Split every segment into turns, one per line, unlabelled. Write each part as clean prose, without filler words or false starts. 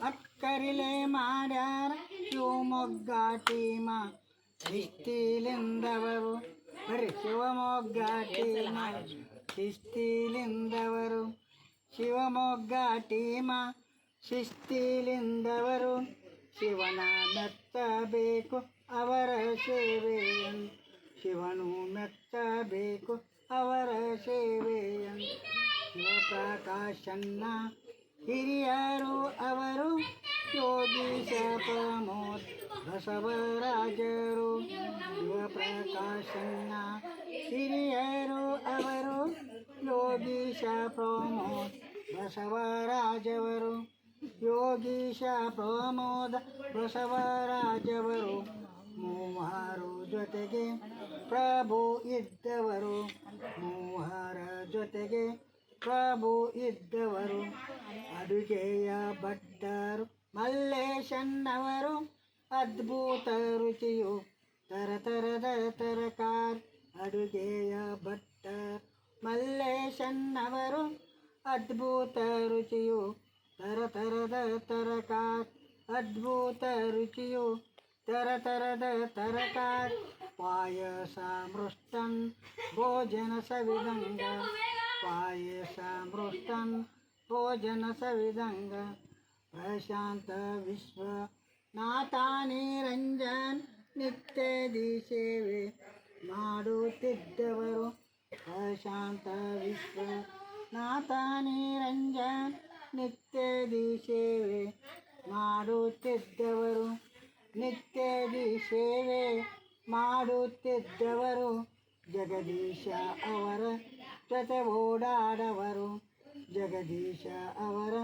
ಅಕ್ಕರಿಲೆ ಮಾಡ್ಯಾರ ಶಿವಮೊಗ್ಗ ಟೀಮ ಶಿಸ್ತಿಲಿಂದವರು ಬರ್ರಿ ಶಿವಮೊಗ್ಗ ಟೀಮ ಶಿಸ್ತಿಲಿಂದವರು ಶಿವಮೊಗ್ಗ ಟೀಮ ಶಿಸ್ತಿಲಿಂದವರು ಶಿವನ ಮೆತ್ತಬೇಕು ಅವರ ಸೇವೆಯನ್ನು ಶಿವನು ಮೆತ್ತಬೇಕು ಅವರ ಸೇವೆಯನ್ನು ಶಿವಪ್ರಕಾಶನ್ನ ಹಿರಿಯರು ಅವರು ಯೋಗೀಶ ಪ್ರಮೋದ್ ಬಸವರಾಜರು ಶಿವಪ್ರಕಾಶನ್ನ ಹಿರಿಯರು ಅವರು ಯೋಗೀಶ ಪ್ರಮೋದ್ ಬಸವರಾಜವರು ಯೋಗೀಶ ಪ್ರಮೋದ ಬಸವರಾಜವರು ಮೂವರು ಜೊತೆಗೆ ಪ್ರಭು ಇದ್ದವರು ಮೂವರ ಜೊತೆಗೆ ಪ್ರಭು ಇದ್ದವರು ಅಡುಗೆಯ ಭಟ್ಟರು ಮಲ್ಲೇಶನ್ನವರು ಅದ್ಭುತ ರುಚಿಯು ತರತರದ ತರಕಾರಿ ಅಡುಗೆಯ ಭಟ್ಟರು ಮಲ್ಲೇಶನ್ನವರು ಅದ್ಭುತ ರುಚಿಯು ತರತರದ ತರಕಾರಿ ಅದ್ಭುತ ರುಚಿಯು ತರತರದ ತರಕಾರಿ ಪಾಯಸ ಮೃಷ್ಟನ್ ಭೋಜನ ಸವಿದಂಗ ಪಾಯಸ ಮೃಷ್ಟನ್ ಭೋಜನ ಸವಿದಂಗ ಪ್ರಶಾಂತ ವಿಶ್ವ ನಾಥಾನಿರಂಜನ್ ನಿತ್ಯದಿ ಸೇವೆ ಮಾಡುತ್ತಿದ್ದವರು ಪ್ರಶಾಂತ ವಿಶ್ವ ನಾಥಾನಿರಂಜನ್ ನಿತ್ಯದಿ ಸೇವೆ ಮಾಡುತ್ತಿದ್ದವರು ನಿತ್ಯದಿ ಸೇವೆ ಮಾಡುತ್ತಿದ್ದವರು ಜಗದೀಶ ಅವರ ಜೊತೆ ಓಡಾಡವರು ಜಗದೀಶ ಅವರ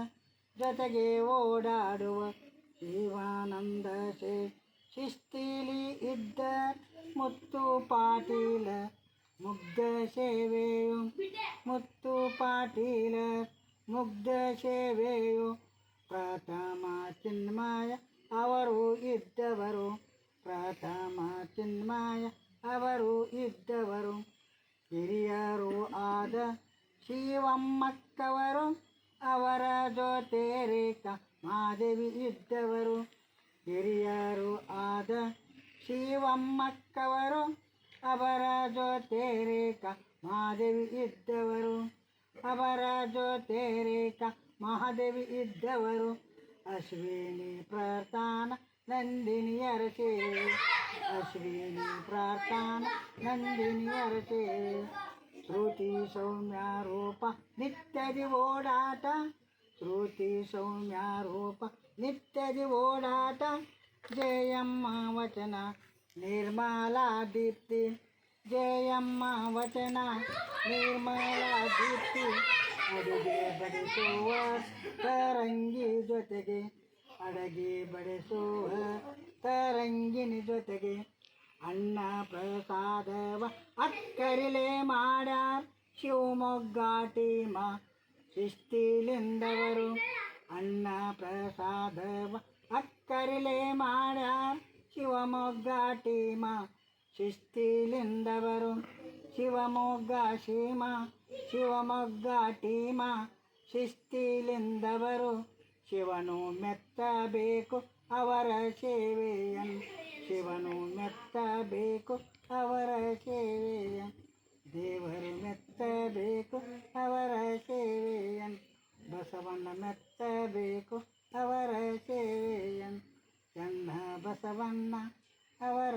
ಜೊತೆಗೆ ಓಡಾಡುವ ಶಿವಾನಂದ ಶಿಸ್ತಿಲಿ ಇದ್ದ ಮುತ್ತು ಪಾಟೀಲ ಮುಗ್ಧ ಸೇವೆಯು ಮುತ್ತು ಪಾಟೀಲ ಮುಗ್ಧ ಸೇವೆಯು ಪ್ರಥಮ ಚಿನ್ಮಯ ಅವರು ಇದ್ದವರು ಪ್ರಥಮ ಚಿನ್ಮಯ ಅವರು ಇದ್ದವರು ಹಿರಿಯರು ಆದ ಶಿವಮ್ಮಕ್ಕವರು ಅವರ ಜೊತೆ ರೇಖಾ ಮಾದೇವಿ ಇದ್ದವರು ಹಿರಿಯರು ಆದ ಶಿವಮ್ಮಕ್ಕವರು ಅವರ ಜೊತೆ ರೇಖಾ ಮಹಾದೇವಿ ಇದ್ದವರು ಅವರ ಜೊತೆ ರೇಖಾ ಮಹಾದೇವಿ ಇದ್ದವರು ಅಶ್ವಿನಿ ಪ್ರಾರ್ಥನಾ ನಂದಿನಿಯರ ಸೇವೆ ಅಶ್ವಿನಿ ಪ್ರಾರ್ಥನಾ ನಂದಿನಿಯರ ಸೇವೆ ಶ್ರುತಿ ಸೌಮ್ಯ ರೂಪ ನಿತ್ಯದಿ ಓಡಾಟ ಶ್ರುತಿ ಸೌಮ್ಯ ರೂಪ ನಿತ್ಯದಿ ಓಡಾಟ ಜಯಮ್ಮ ವಚನ ನಿರ್ಮಲಾ ದೀಪ್ತಿ ಜಯಮ್ಮ ವಚನ ನಿರ್ಮಲಾ ದೀಪ್ತಿ ಅಡುಗೆ ಬಡಿಸುವ ತರಂಗಿ ಜೊತೆಗೆ ಅಡುಗೆ ಬಡಿಸುವ ತರಂಗಿನಿ ಜೊತೆಗೆ ಅನ್ನ ಪ್ರಸಾದವ ಅಕ್ಕರಿಲೆ ಮಾಡ್ಯಾರ ಶಿವಮೊಗ್ಗ ಟೀಮ ಶಿಸ್ತಿಲಿಂದವರು ಅನ್ನ ಪ್ರಸಾದವ ಅಕ್ಕರಿಲೆ ಮಾಡ್ಯಾರ ಶಿವಮೊಗ್ಗ ಟೀಮ ಶಿಸ್ತಿಲಿಂದವರು ಶಿವಮೊಗ್ಗ ಸೀಮ ಶಿವಮೊಗ್ಗ ಟೀಮ ಶಿಸ್ತಿಲಿಂದವರು ಶಿವನು ಮೆತ್ತಬೇಕು ಅವರ ಸೇವೆಯನ್ನು ಶಿವನು ಮೆತ್ತಬೇಕು ಅವರ ಸೇವೆಯನ್ನು ದೇವರು ಮೆತ್ತಬೇಕು ಅವರ ಸೇವೆಯನ್ನು ಬಸವಣ್ಣ ಮೆತ್ತಬೇಕು ಅವರ ಸೇವೆಯನ್ನು ಚನ್ನ ಬಸವಣ್ಣ ಅವರ